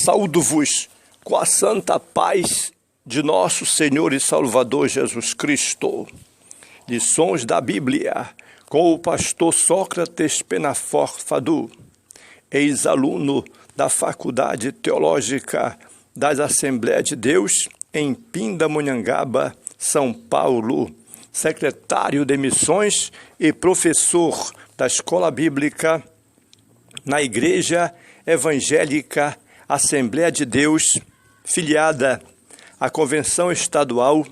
Saúdo-vos com a santa paz de nosso Senhor e Salvador Jesus Cristo. Lições da Bíblia com o pastor Sócrates Penaforfadu, ex-aluno da Faculdade Teológica das Assembleias de Deus em Pindamonhangaba, São Paulo, secretário de Missões e professor da Escola Bíblica na Igreja Evangélica Assembleia de Deus, filiada à Convenção Estadual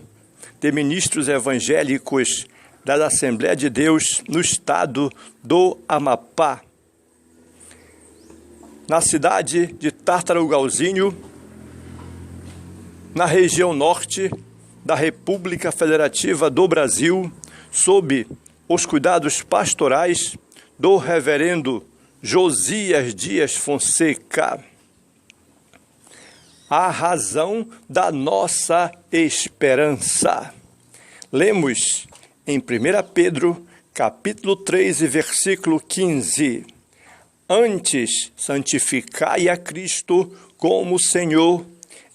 de Ministros Evangélicos da Assembleia de Deus no estado do Amapá, na cidade de Tartarugalzinho, na região norte da República Federativa do Brasil, sob os cuidados pastorais do reverendo Josias Dias Fonseca. A razão da nossa esperança. Lemos em 1 Pedro, capítulo 3, versículo 15. Antes, santificai a Cristo como Senhor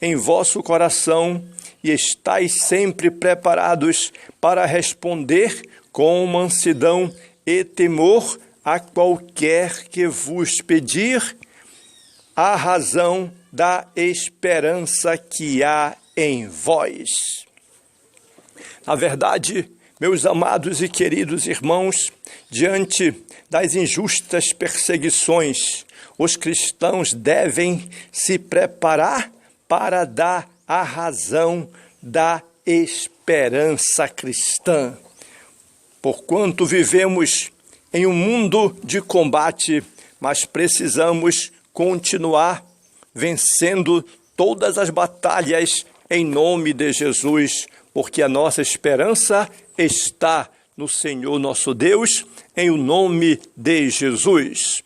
em vosso coração e estais sempre preparados para responder com mansidão e temor a qualquer que vos pedir a razão da esperança que há em vós. Na verdade, meus amados e queridos irmãos, diante das injustas perseguições, os cristãos devem se preparar para dar a razão da esperança cristã. Porquanto vivemos em um mundo de combate, mas precisamos continuar vencendo todas as batalhas em nome de Jesus, porque a nossa esperança está no Senhor nosso Deus, em o nome de Jesus.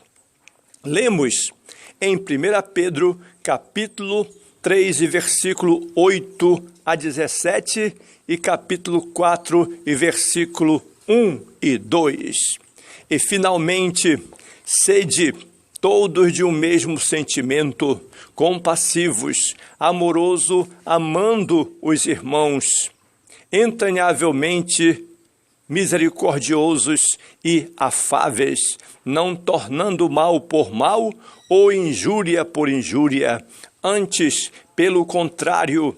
Lemos em 1 Pedro, capítulo 3, versículo 8 a 17, e capítulo 4, versículo 1 e 2. E finalmente, sede todos de um mesmo sentimento, compassivos, amoroso, amando os irmãos, entranhavelmente misericordiosos e afáveis, não tornando mal por mal ou injúria por injúria, antes, pelo contrário,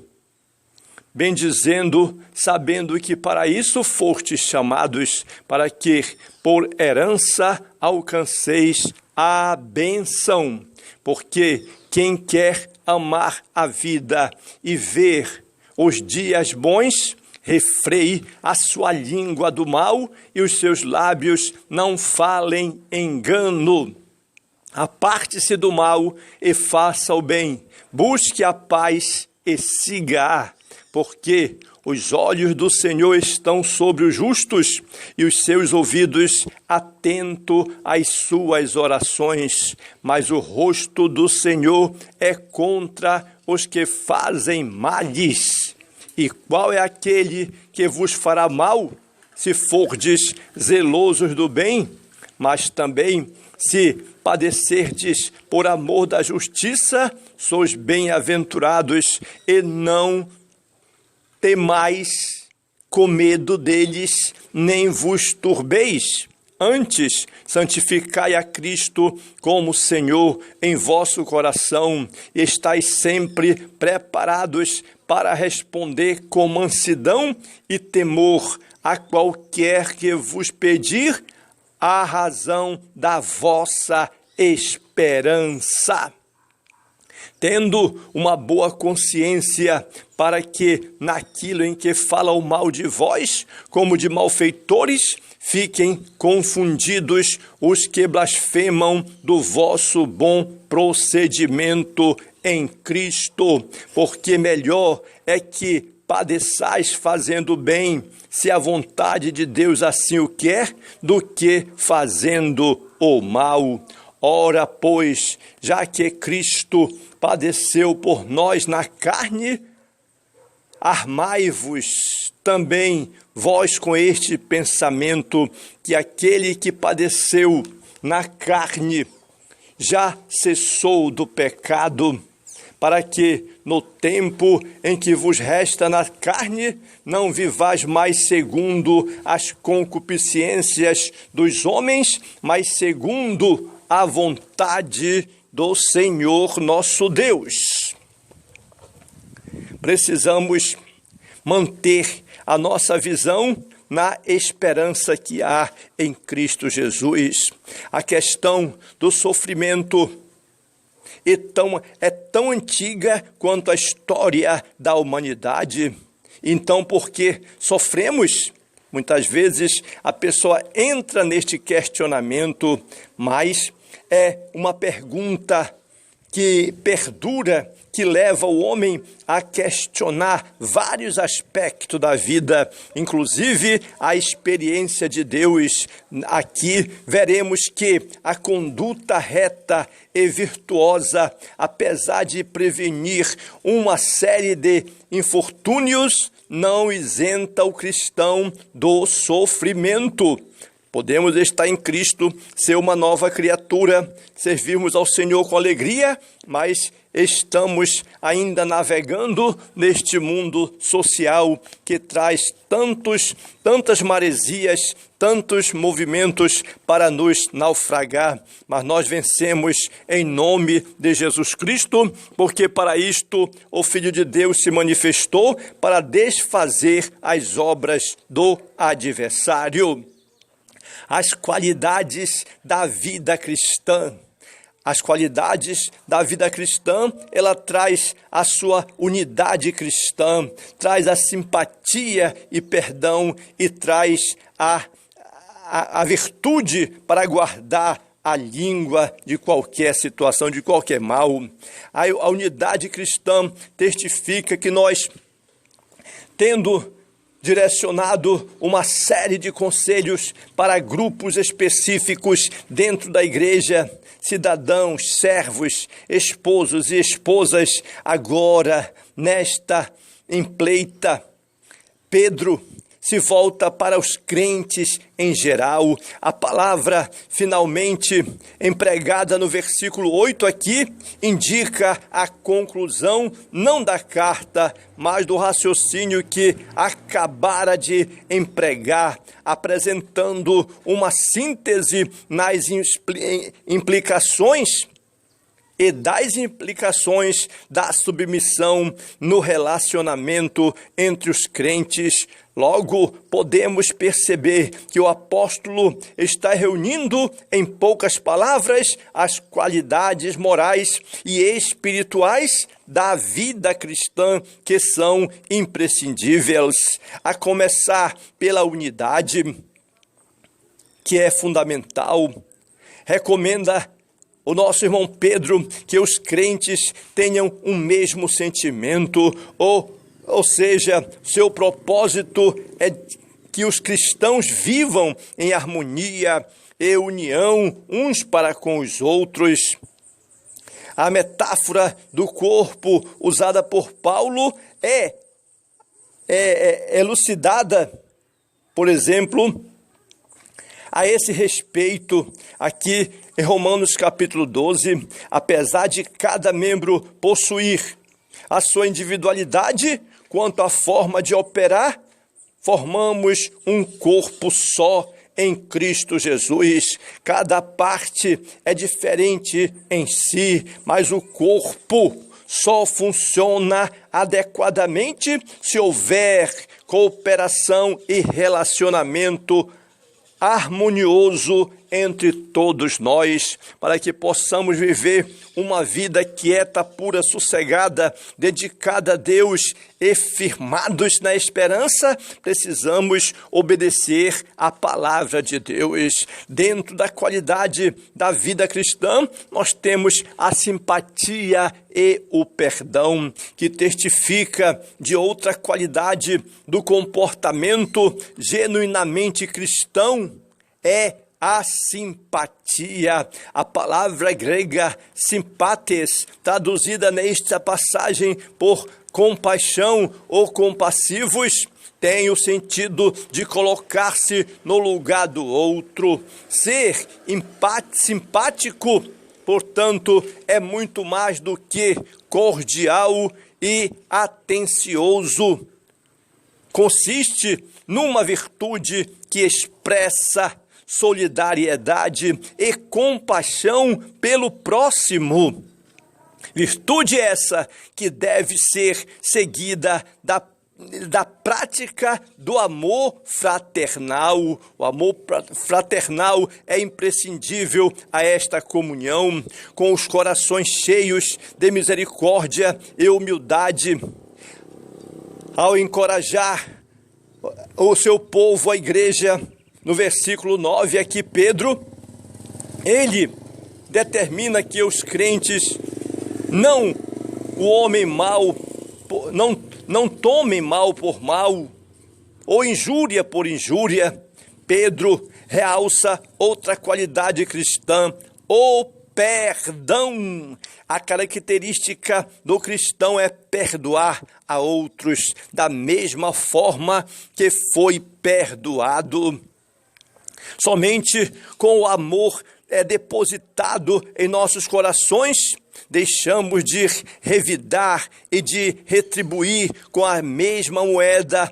bendizendo, sabendo que para isso fostes chamados, para que por herança alcanceis a bênção, porque quem quer amar a vida e ver os dias bons, refreie a sua língua do mal e os seus lábios não falem engano. Aparte-se do mal e faça o bem, busque a paz e siga-a, porque os olhos do Senhor estão sobre os justos e os seus ouvidos atentos às suas orações. Mas o rosto do Senhor é contra os que fazem males. E qual é aquele que vos fará mal, se fordes zelosos do bem? Mas também, se padecerdes por amor da justiça, sois bem-aventurados e não temais com medo deles, nem vos turbeis. Antes, santificai a Cristo como Senhor em vosso coração, e estais sempre preparados para responder com mansidão e temor a qualquer que vos pedir a razão da vossa esperança, tendo uma boa consciência, para que naquilo em que fala o mal de vós, como de malfeitores, fiquem confundidos os que blasfemam do vosso bom procedimento em Cristo, porque melhor é que padeçais fazendo bem, se a vontade de Deus assim o quer, do que fazendo o mal. Ora, pois, já que Cristo padeceu por nós na carne, armai-vos também vós com este pensamento, que aquele que padeceu na carne já cessou do pecado, para que no tempo em que vos resta na carne, não vivais mais segundo as concupiscências dos homens, mas segundo a vontade do Senhor nosso Deus. Precisamos manter a nossa visão na esperança que há em Cristo Jesus. A questão do sofrimento é tão antiga quanto a história da humanidade. Então, porque sofremos, muitas vezes a pessoa entra neste questionamento, mas é uma pergunta que perdura, que leva o homem a questionar vários aspectos da vida, inclusive a experiência de Deus. Aqui veremos que a conduta reta e virtuosa, apesar de prevenir uma série de infortúnios, não isenta o cristão do sofrimento. Podemos estar em Cristo, ser uma nova criatura, servirmos ao Senhor com alegria, mas estamos ainda navegando neste mundo social que traz tantas maresias, tantos movimentos para nos naufragar. Mas nós vencemos em nome de Jesus Cristo, porque para isto o Filho de Deus se manifestou para desfazer as obras do adversário. As qualidades da vida cristã. As qualidades da vida cristã, ela traz a sua unidade cristã, traz a simpatia e perdão e traz a virtude para guardar a língua de qualquer situação, de qualquer mal. A unidade cristã testifica que nós, tendo direcionado uma série de conselhos para grupos específicos dentro da igreja, cidadãos, servos, esposos e esposas, agora, nesta empleita, Pedro se volta para os crentes em geral. A palavra finalmente empregada no versículo 8 aqui indica a conclusão não da carta, mas do raciocínio que acabara de empregar, apresentando uma síntese nas implicações e das implicações da submissão no relacionamento entre os crentes. Logo, podemos perceber que o apóstolo está reunindo, em poucas palavras, as qualidades morais e espirituais da vida cristã que são imprescindíveis, a começar pela unidade, que é fundamental. Recomenda o nosso irmão Pedro que os crentes tenham um mesmo sentimento, ou seja, seu propósito é que os cristãos vivam em harmonia e união uns para com os outros. A metáfora do corpo usada por Paulo é elucidada, por exemplo, a esse respeito, aqui em Romanos capítulo 12, apesar de cada membro possuir a sua individualidade quanto à forma de operar, formamos um corpo só em Cristo Jesus. Cada parte é diferente em si, mas o corpo só funciona adequadamente se houver cooperação e relacionamento harmonioso entre todos nós, para que possamos viver uma vida quieta, pura, sossegada, dedicada a Deus e firmados na esperança. Precisamos obedecer à palavra de Deus. Dentro da qualidade da vida cristã, nós temos a simpatia e o perdão, que testifica de outra qualidade do comportamento genuinamente cristão, é a simpatia. A palavra grega simpates, traduzida nesta passagem por compaixão ou compassivos, tem o sentido de colocar-se no lugar do outro. Ser simpático, portanto, é muito mais do que cordial e atencioso. Consiste numa virtude que expressa solidariedade e compaixão pelo próximo. Virtude essa que deve ser seguida da prática do amor fraternal. O amor fraternal é imprescindível a esta comunhão, com os corações cheios de misericórdia e humildade. Ao encorajar o seu povo, a igreja, no versículo 9, aqui Pedro, ele determina que os crentes não tomem mal por mal, ou injúria por injúria. Pedro realça outra qualidade cristã, o perdão. A característica do cristão é perdoar a outros da mesma forma que foi perdoado. Somente com o amor depositado em nossos corações, deixamos de revidar e de retribuir com a mesma moeda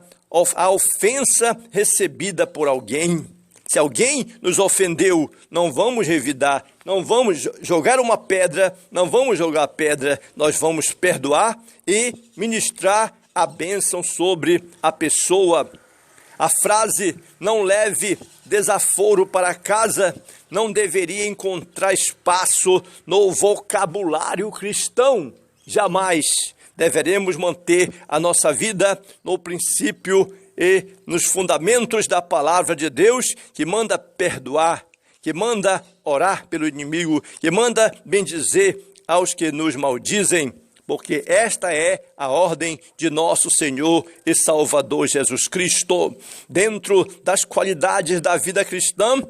a ofensa recebida por alguém. Se alguém nos ofendeu, não vamos revidar, não vamos jogar uma pedra, não vamos jogar pedra, nós vamos perdoar e ministrar a bênção sobre a pessoa. A frase "não leve desaforo para casa" não deveria encontrar espaço no vocabulário cristão. Jamais deveremos manter a nossa vida no princípio e nos fundamentos da palavra de Deus, que manda perdoar, que manda orar pelo inimigo, que manda bendizer aos que nos maldizem, porque esta é a ordem de nosso Senhor e Salvador Jesus Cristo. Dentro das qualidades da vida cristã,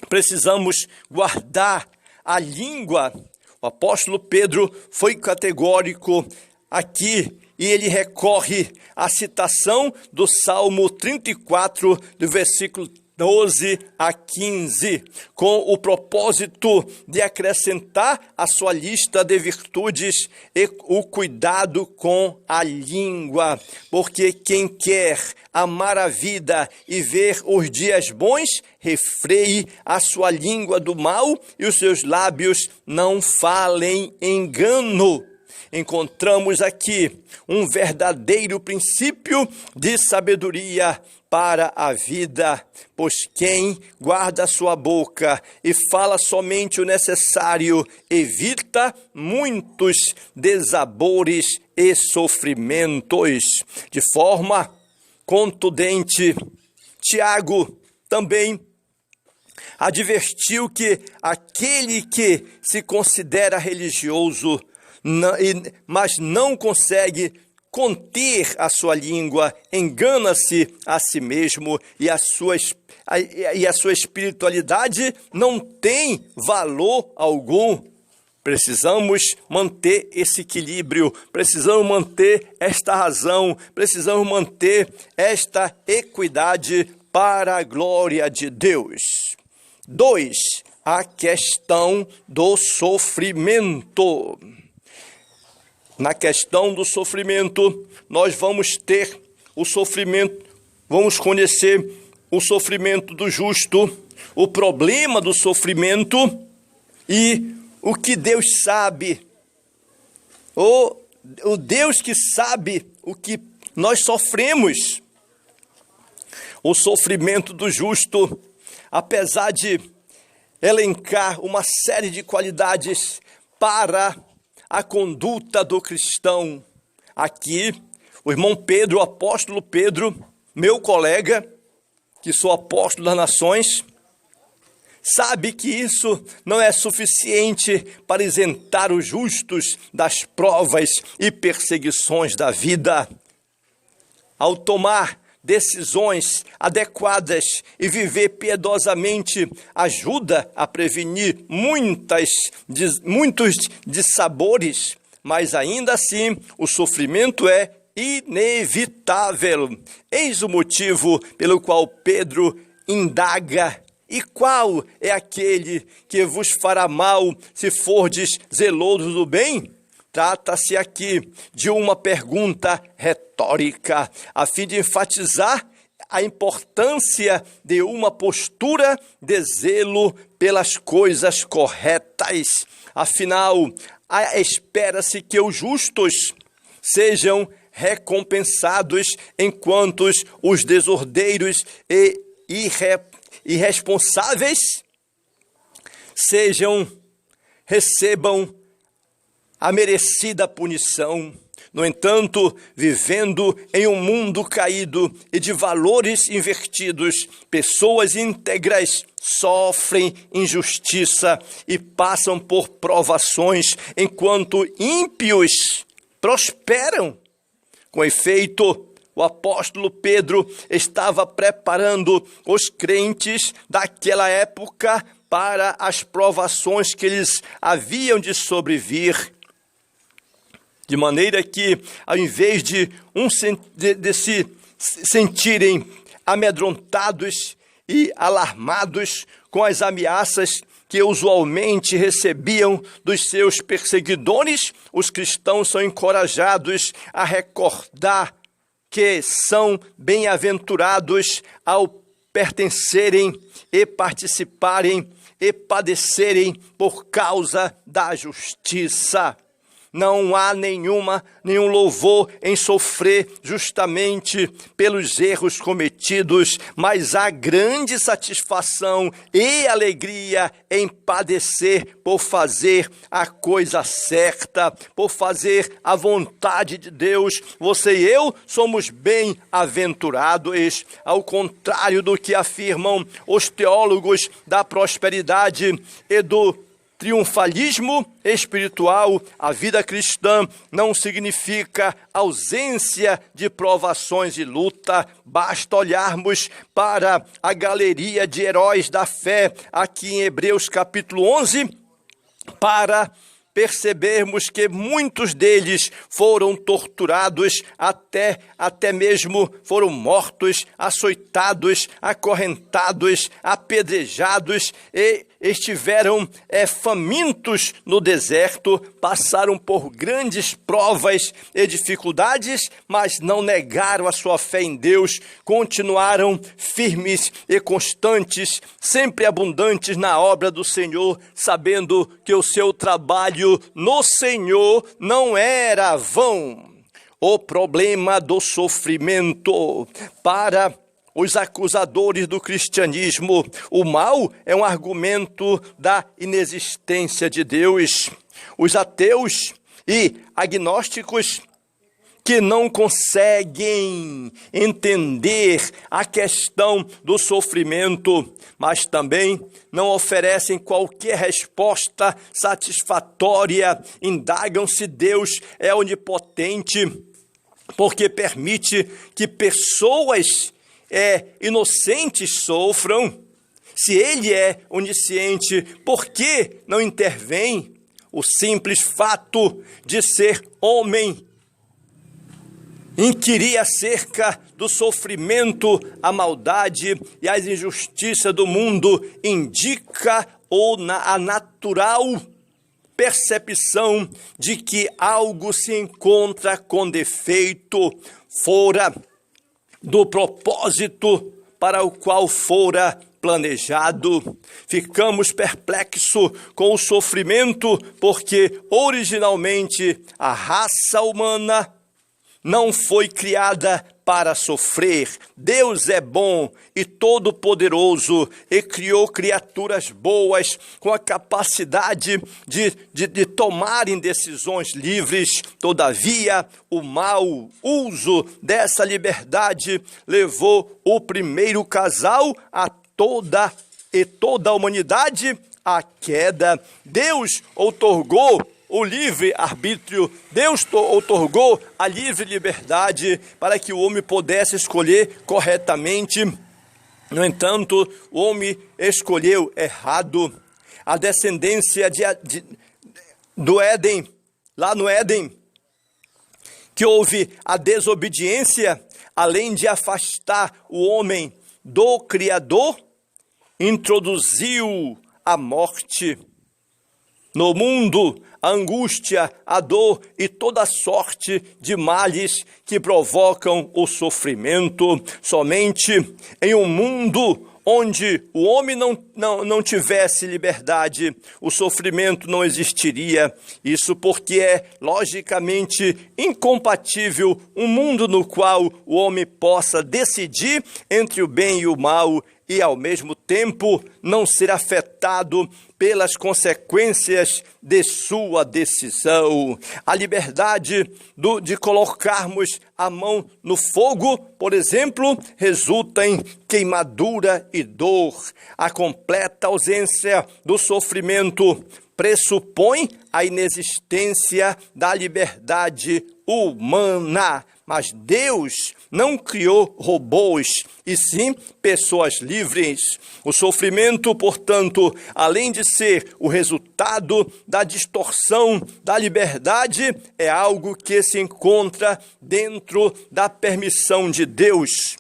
precisamos guardar a língua. O apóstolo Pedro foi categórico aqui e ele recorre à citação do Salmo 34, do versículo 12 a 15, com o propósito de acrescentar à sua lista de virtudes e o cuidado com a língua, porque quem quer amar a vida e ver os dias bons, refreie a sua língua do mal e os seus lábios não falem engano. Encontramos aqui um verdadeiro princípio de sabedoria para a vida, pois quem guarda a sua boca e fala somente o necessário evita muitos desabores e sofrimentos. De forma contundente, Tiago também advertiu que aquele que se considera religioso, mas não consegue conter a sua língua, engana-se a si mesmo e a sua espiritualidade não tem valor algum. Precisamos manter esse equilíbrio, precisamos manter esta razão, precisamos manter esta equidade para a glória de Deus. 2. A questão do sofrimento. Na questão do sofrimento, nós vamos ter o sofrimento, vamos conhecer o sofrimento do justo, o problema do sofrimento e o que Deus sabe. O Deus que sabe o que nós sofremos. O sofrimento do justo, apesar de elencar uma série de qualidades para a conduta do cristão. Aqui, o irmão Pedro, o apóstolo Pedro, meu colega, que sou apóstolo das nações, sabe que isso não é suficiente para isentar os justos das provas e perseguições da vida. Ao tomar decisões adequadas e viver piedosamente ajuda a prevenir muitos dissabores, mas ainda assim o sofrimento é inevitável. Eis o motivo pelo qual Pedro indaga E qual é aquele que vos fará mal se fordes zelosos do bem? Trata-se aqui de uma pergunta retórica, a fim de enfatizar a importância de uma postura de zelo pelas coisas corretas. Afinal, espera-se que os justos sejam recompensados, enquanto os desordeiros e irresponsáveis recebam a merecida punição. No entanto, vivendo em um mundo caído e de valores invertidos, pessoas íntegras sofrem injustiça e passam por provações, enquanto ímpios prosperam. Com efeito, o apóstolo Pedro estava preparando os crentes daquela época para as provações que eles haviam de sobrevir. De maneira que, ao invés de se sentirem amedrontados e alarmados com as ameaças que usualmente recebiam dos seus perseguidores, os cristãos são encorajados a recordar que são bem-aventurados ao pertencerem e participarem e padecerem por causa da justiça. Não há nenhum louvor em sofrer justamente pelos erros cometidos, mas há grande satisfação e alegria em padecer por fazer a coisa certa, por fazer a vontade de Deus. Você e eu somos bem-aventurados, ao contrário do que afirmam os teólogos da prosperidade e do triunfalismo espiritual. A vida cristã não significa ausência de provações e luta. Basta olharmos para a galeria de heróis da fé aqui em Hebreus capítulo 11 para percebermos que muitos deles foram torturados, até mesmo foram mortos, açoitados, acorrentados, apedrejados e estiveram famintos no deserto, passaram por grandes provas e dificuldades, mas não negaram a sua fé em Deus, continuaram firmes e constantes, sempre abundantes na obra do Senhor, sabendo que o seu trabalho no Senhor não era vão. O problema do sofrimento para os acusadores do cristianismo, o mal é um argumento da inexistência de Deus. Os ateus e agnósticos que não conseguem entender a questão do sofrimento, mas também não oferecem qualquer resposta satisfatória, indagam se Deus é onipotente, porque permite que pessoas inocentes sofram. Se ele é onisciente, por que não intervém? O simples fato de ser homem inquirir acerca do sofrimento, a maldade e as injustiças do mundo indica a natural percepção de que algo se encontra com defeito, fora do propósito para o qual fora planejado. Ficamos perplexos com o sofrimento, porque originalmente a raça humana não foi criada para sofrer. Deus é bom e todo-poderoso e criou criaturas boas com a capacidade de tomarem decisões livres. Todavia, o mau uso dessa liberdade levou o primeiro casal a toda a humanidade à queda. Deus outorgou o livre-arbítrio, Deus outorgou a livre liberdade para que o homem pudesse escolher corretamente. No entanto, o homem escolheu errado. A descendência do Éden, lá no Éden, que houve a desobediência, além de afastar o homem do Criador, introduziu a morte no mundo, a angústia, a dor e toda sorte de males que provocam o sofrimento. Somente em um mundo onde o homem não tivesse liberdade, o sofrimento não existiria. Isso porque é logicamente incompatível um mundo no qual o homem possa decidir entre o bem e o mal e, ao mesmo tempo, não ser afetado pelas consequências de sua decisão. A liberdade de colocarmos a mão no fogo, por exemplo, resulta em queimadura e dor. A completa ausência do sofrimento pressupõe a inexistência da liberdade humana. Mas Deus não criou robôs, e sim pessoas livres. O sofrimento, portanto, além de ser o resultado da distorção da liberdade, é algo que se encontra dentro da permissão de Deus,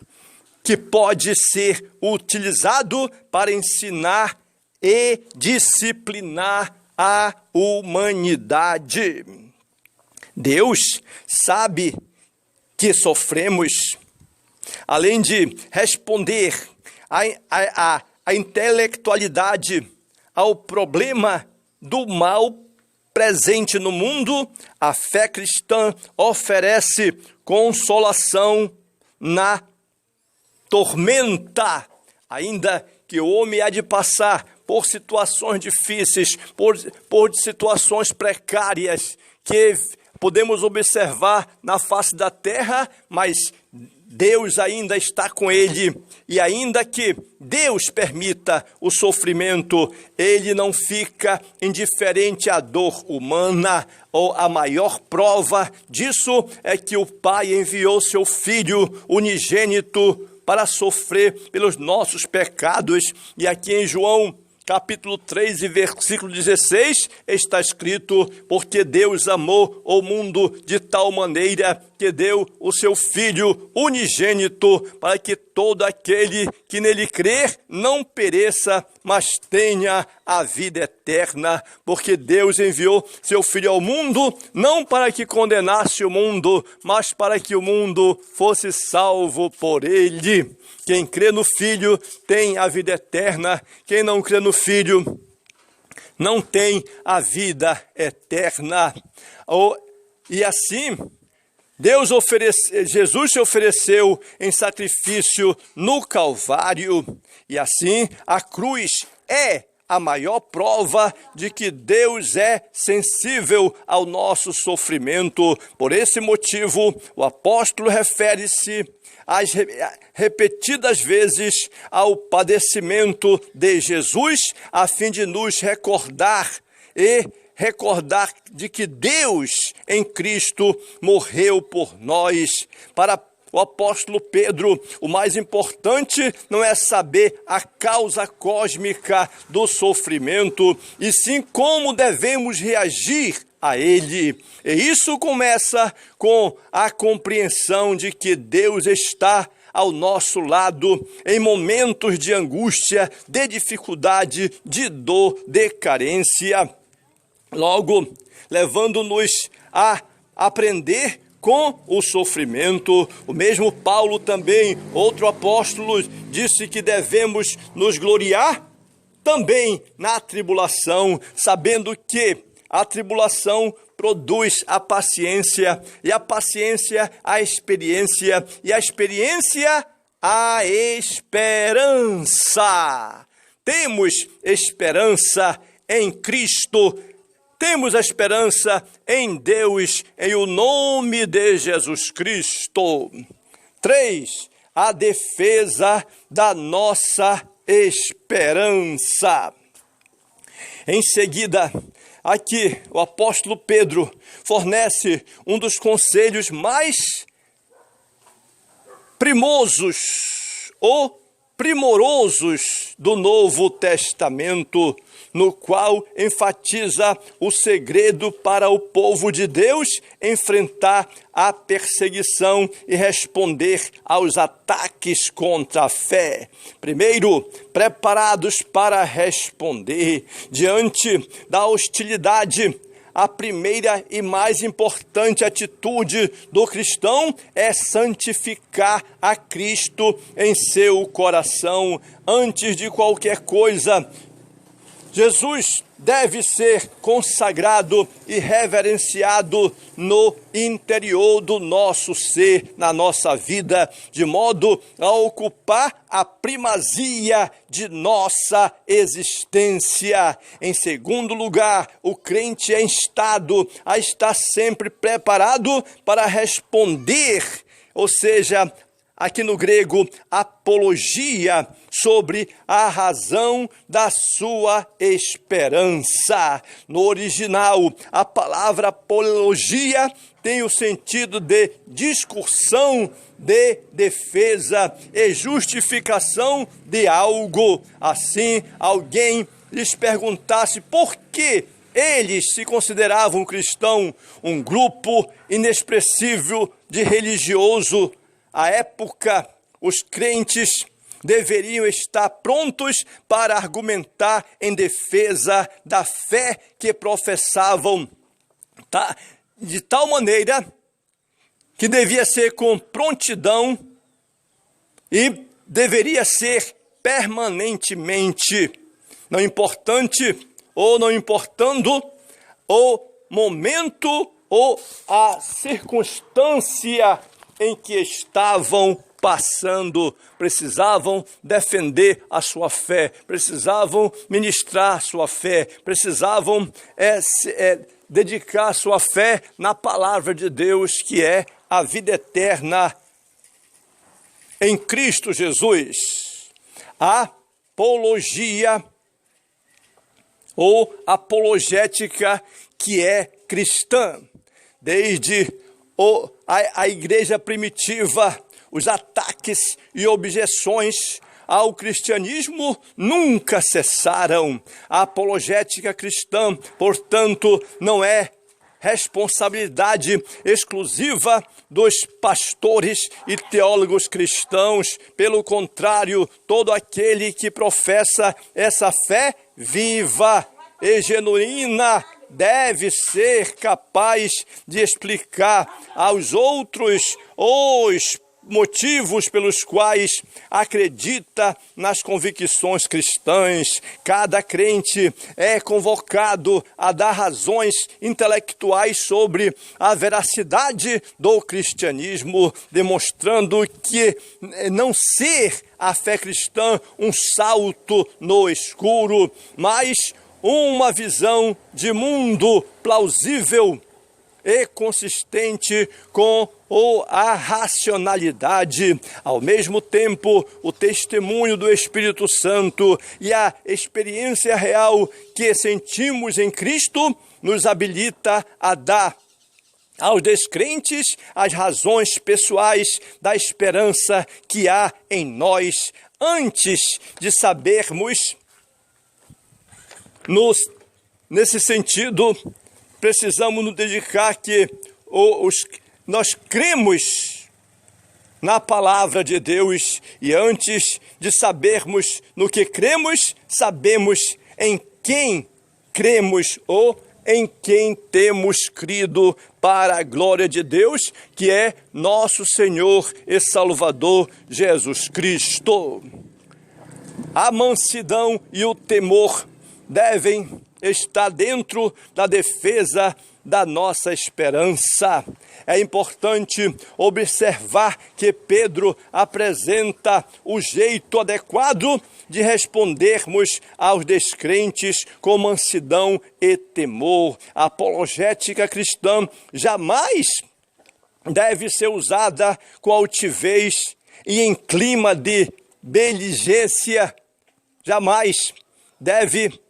que pode ser utilizado para ensinar e disciplinar a humanidade. Deus sabe que sofremos, além de responder a intelectualidade ao problema do mal presente no mundo, a fé cristã oferece consolação na tormenta, ainda que o homem há de passar por situações difíceis, por situações precárias, que podemos observar na face da terra, mas Deus ainda está com ele, e ainda que Deus permita o sofrimento, ele não fica indiferente à dor humana. Ou a maior prova disso é que o Pai enviou seu Filho unigênito para sofrer pelos nossos pecados, e aqui em João capítulo 3 e versículo 16, está escrito: porque Deus amou o mundo de tal maneira que deu o seu Filho unigênito, para que todo aquele que nele crer não pereça, mas tenha a vida eterna. Porque Deus enviou seu Filho ao mundo, não para que condenasse o mundo, mas para que o mundo fosse salvo por ele. Quem crê no Filho tem a vida eterna. Quem não crê no Filho não tem a vida eterna. E assim, Jesus se ofereceu em sacrifício no Calvário. E assim, a cruz é a maior prova de que Deus é sensível ao nosso sofrimento. Por esse motivo, o apóstolo refere-se repetidas vezes ao padecimento de Jesus, a fim de nos recordar de que Deus em Cristo morreu por nós. Para o apóstolo Pedro, o mais importante não é saber a causa cósmica do sofrimento, e sim como devemos reagir a ele. E isso começa com a compreensão de que Deus está ao nosso lado em momentos de angústia, de dificuldade, de dor, de carência. Logo, levando-nos a aprender com o sofrimento. O mesmo Paulo também, outro apóstolo, disse que devemos nos gloriar também na tribulação, sabendo que a tribulação produz a paciência, e a paciência a experiência, e a experiência a esperança. Temos esperança em Cristo, temos a esperança em Deus, em o nome de Jesus Cristo. 3. A defesa da nossa esperança. Em seguida, aqui o apóstolo Pedro fornece um dos conselhos mais primosos ou primorosos do Novo Testamento, no qual enfatiza o segredo para o povo de Deus enfrentar a perseguição e responder aos ataques contra a fé. Primeiro, preparados para responder diante da hostilidade. A primeira e mais importante atitude do cristão é santificar a Cristo em seu coração. Antes de qualquer coisa, Jesus deve ser consagrado e reverenciado no interior do nosso ser, na nossa vida, de modo a ocupar a primazia de nossa existência. Em segundo lugar, o crente é instado a estar sempre preparado para responder, ou seja, aqui no grego, apologia, sobre a razão da sua esperança. No original, a palavra apologia tem o sentido de discussão, de defesa e justificação de algo. Assim, alguém lhes perguntasse por que eles se consideravam cristão, um grupo inexpressível de religioso. À época, os crentes deveriam estar prontos para argumentar em defesa da fé que professavam, de tal maneira que devia ser com prontidão e deveria ser permanentemente, não importando o momento ou a circunstância em que estavam passando. Precisavam defender a sua fé, precisavam ministrar sua fé, precisavam dedicar sua fé na palavra de Deus, que é a vida eterna em Cristo Jesus. A apologia ou apologética que é cristã. Desde a igreja primitiva, os ataques e objeções ao cristianismo nunca cessaram. A apologética cristã, portanto, não é responsabilidade exclusiva dos pastores e teólogos cristãos. Pelo contrário, todo aquele que professa essa fé viva e genuína deve ser capaz de explicar aos outros os motivos pelos quais acredita nas convicções cristãs. Cada crente é convocado a dar razões intelectuais sobre a veracidade do cristianismo, demonstrando que não ser a fé cristã um salto no escuro, mas uma visão de mundo plausível e consistente com a racionalidade. Ao mesmo tempo, o testemunho do Espírito Santo e a experiência real que sentimos em Cristo nos habilita a dar aos descrentes as razões pessoais da esperança que há em nós. Antes de sabermos, nesse sentido, precisamos nos dedicar que nós cremos na palavra de Deus, e antes de sabermos no que cremos, sabemos em quem cremos ou em quem temos crido, para a glória de Deus, que é nosso Senhor e Salvador Jesus Cristo. A mansidão e o temor devem estar dentro da defesa da nossa esperança. É importante observar que Pedro apresenta o jeito adequado de respondermos aos descrentes com mansidão e temor. A apologética cristã jamais deve ser usada com altivez e em clima de beligência. Jamais deve.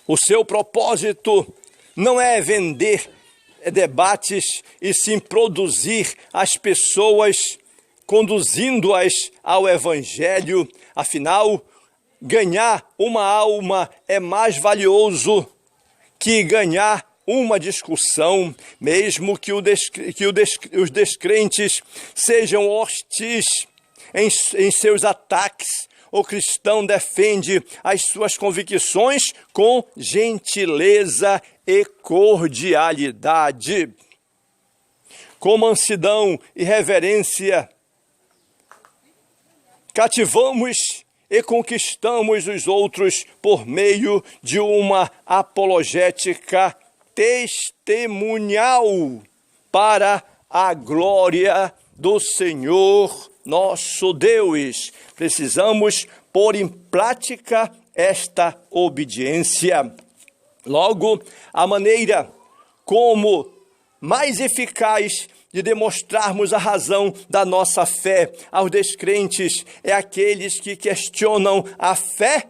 O seu propósito não é vender debates, e sim produzir as pessoas conduzindo-as ao Evangelho. Afinal, ganhar uma alma é mais valioso que ganhar uma discussão, mesmo que os descrentes sejam hostis em seus ataques. O cristão defende as suas convicções com gentileza e cordialidade. Com mansidão e reverência, cativamos e conquistamos os outros por meio de uma apologética testemunial para a glória do Senhor nosso Deus. Precisamos pôr em prática esta obediência. Logo, a maneira como mais eficaz de demonstrarmos a razão da nossa fé aos descrentes é aqueles que questionam a fé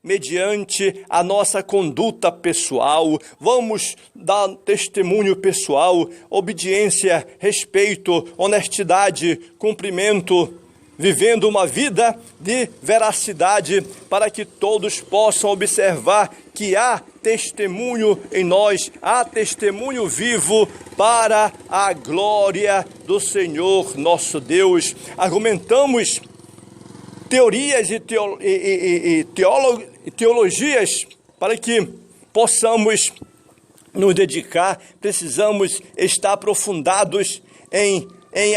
mediante a nossa conduta pessoal. Vamos dar testemunho pessoal, obediência, respeito, honestidade, cumprimento, vivendo uma vida de veracidade, para que todos possam observar que há testemunho em nós, há testemunho vivo para a glória do Senhor nosso Deus. Argumentamos teorias e teologias para que possamos nos dedicar. Precisamos estar aprofundados em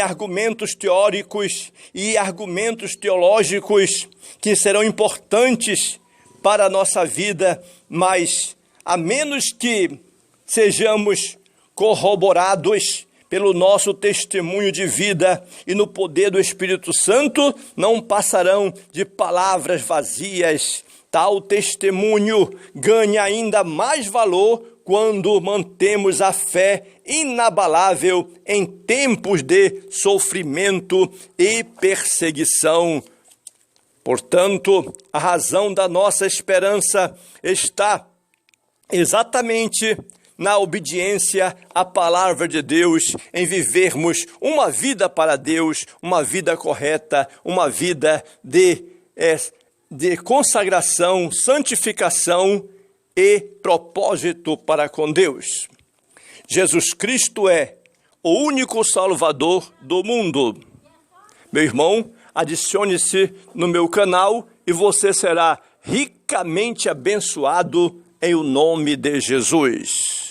argumentos teóricos e argumentos teológicos que serão importantes para a nossa vida, mas a menos que sejamos corroborados pelo nosso testemunho de vida e no poder do Espírito Santo, não passarão de palavras vazias. Tal testemunho ganha ainda mais valor quando mantemos a fé inabalável em tempos de sofrimento e perseguição. Portanto, a razão da nossa esperança está exatamente na obediência à palavra de Deus, em vivermos uma vida para Deus, uma vida correta, uma vida de consagração, santificação e propósito para com Deus. Jesus Cristo é o único Salvador do mundo. Meu irmão, adicione-se no meu canal e você será ricamente abençoado em o nome de Jesus.